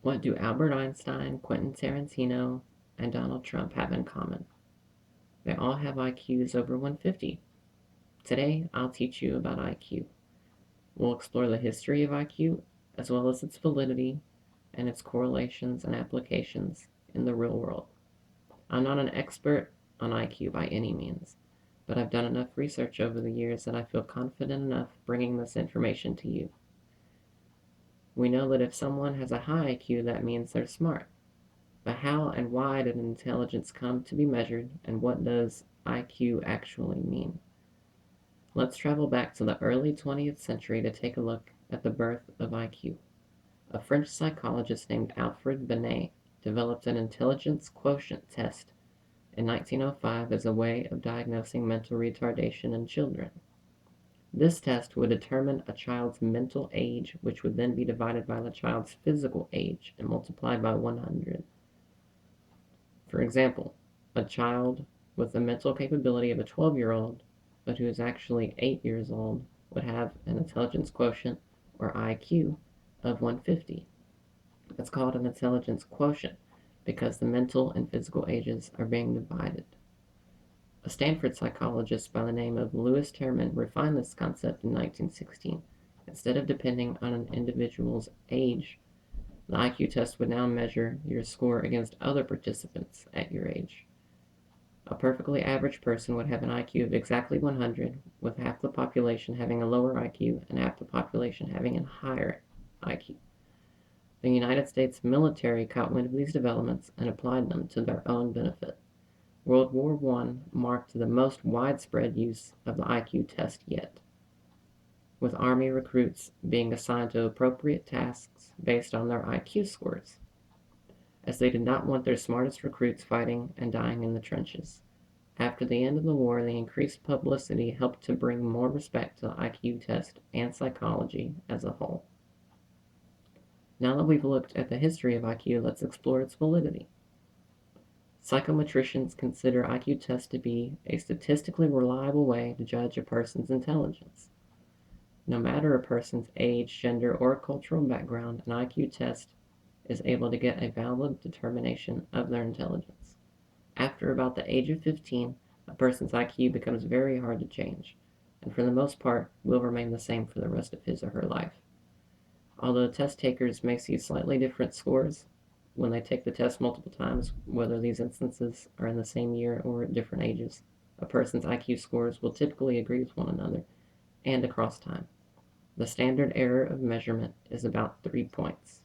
What do Albert Einstein, Quentin Tarantino, and Donald Trump have in common? They all have IQs over 150. Today, I'll teach you about IQ. We'll explore the history of IQ, as well as its validity and its correlations and applications in the real world. I'm not an expert on IQ by any means, but I've done enough research over the years that I feel confident enough bringing this information to you. We know that if someone has a high IQ, that means they're smart. But how and why did intelligence come to be measured, and what does IQ actually mean? Let's travel back to the early 20th century to take a look at the birth of IQ. A French psychologist named Alfred Binet developed an intelligence quotient test in 1905 as a way of diagnosing mental retardation in children. This test would determine a child's mental age, which would then be divided by the child's physical age and multiplied by 100. For example, a child with the mental capability of a 12-year-old, but who is actually 8 years old, would have an intelligence quotient, or IQ, of 150. It's called an intelligence quotient because the mental and physical ages are being divided. A Stanford psychologist by the name of Louis Terman refined this concept in 1916. Instead of depending on an individual's age, the IQ test would now measure your score against other participants at your age. A perfectly average person would have an IQ of exactly 100, with half the population having a lower IQ and half the population having a higher IQ. The United States military caught wind of these developments and applied them to their own benefit. World War I marked the most widespread use of the IQ test yet, with Army recruits being assigned to appropriate tasks based on their IQ scores, as they did not want their smartest recruits fighting and dying in the trenches. After the end of the war, the increased publicity helped to bring more respect to the IQ test and psychology as a whole. Now that we've looked at the history of IQ, let's explore its validity. Psychometricians consider IQ tests to be a statistically reliable way to judge a person's intelligence. No matter a person's age, gender, or cultural background, an IQ test is able to get a valid determination of their intelligence. After about the age of 15, a person's IQ becomes very hard to change, and for the most part will remain the same for the rest of his or her life. Although test takers may see slightly different scores when they take the test multiple times, whether these instances are in the same year or at different ages, a person's IQ scores will typically agree with one another and across time. The standard error of measurement is about 3 points.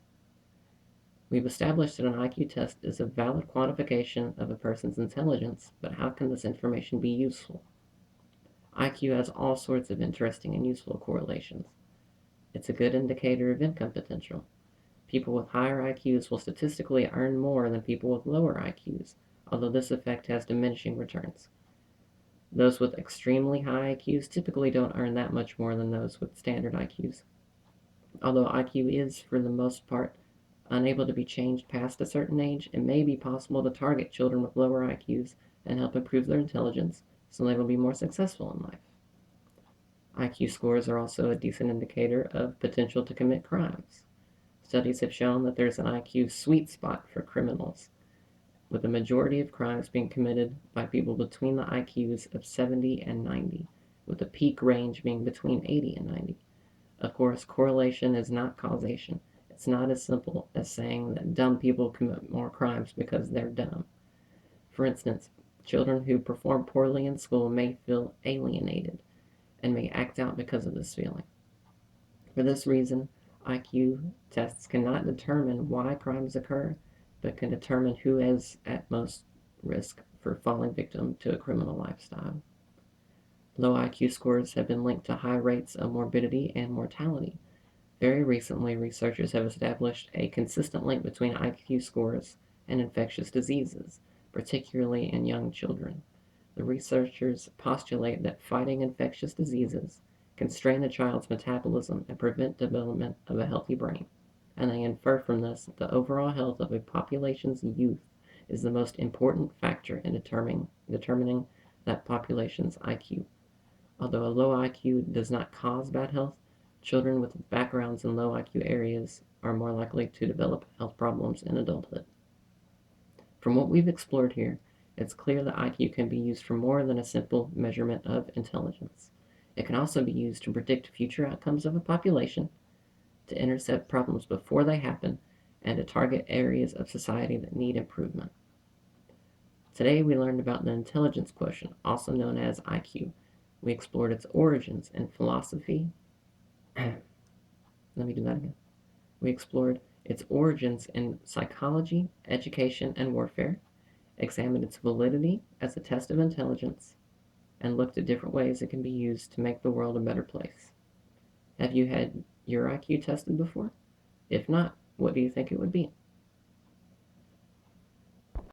We've established that an IQ test is a valid quantification of a person's intelligence, but how can this information be useful? IQ has all sorts of interesting and useful correlations. It's a good indicator of income potential. People with higher IQs will statistically earn more than people with lower IQs, although this effect has diminishing returns. Those with extremely high IQs typically don't earn that much more than those with standard IQs. Although IQ is, for the most part, unable to be changed past a certain age, it may be possible to target children with lower IQs and help improve their intelligence so they will be more successful in life. IQ scores are also a decent indicator of potential to commit crimes. Studies have shown that there's an IQ sweet spot for criminals, with the majority of crimes being committed by people between the IQs of 70 and 90, with the peak range being between 80 and 90. Of course, correlation is not causation. It's not as simple as saying that dumb people commit more crimes because they're dumb. For instance, children who perform poorly in school may feel alienated and may act out because of this feeling. For this reason, IQ tests cannot determine why crimes occur, but can determine who is at most risk for falling victim to a criminal lifestyle. Low IQ scores have been linked to high rates of morbidity and mortality. Very recently, researchers have established a consistent link between IQ scores and infectious diseases, particularly in young children. The researchers postulate that fighting infectious diseases can strain a child's metabolism and prevent development of a healthy brain, and they infer from this that the overall health of a population's youth is the most important factor in determining that population's IQ. Although a low IQ does not cause bad health, Children with backgrounds in low IQ areas are more likely to develop health problems in adulthood. From what we've explored here, it's clear that IQ can be used for more than a simple measurement of intelligence. It can also be used to predict future outcomes of a population, to intercept problems before they happen, and to target areas of society that need improvement. Today we learned about the intelligence quotient, also known as IQ. We explored its origins in philosophy. Let me do that again. We explored its origins in psychology, education, and warfare, examined its validity as a test of intelligence, and looked at different ways it can be used to make the world a better place. Have you had your IQ tested before? If not, what do you think it would be?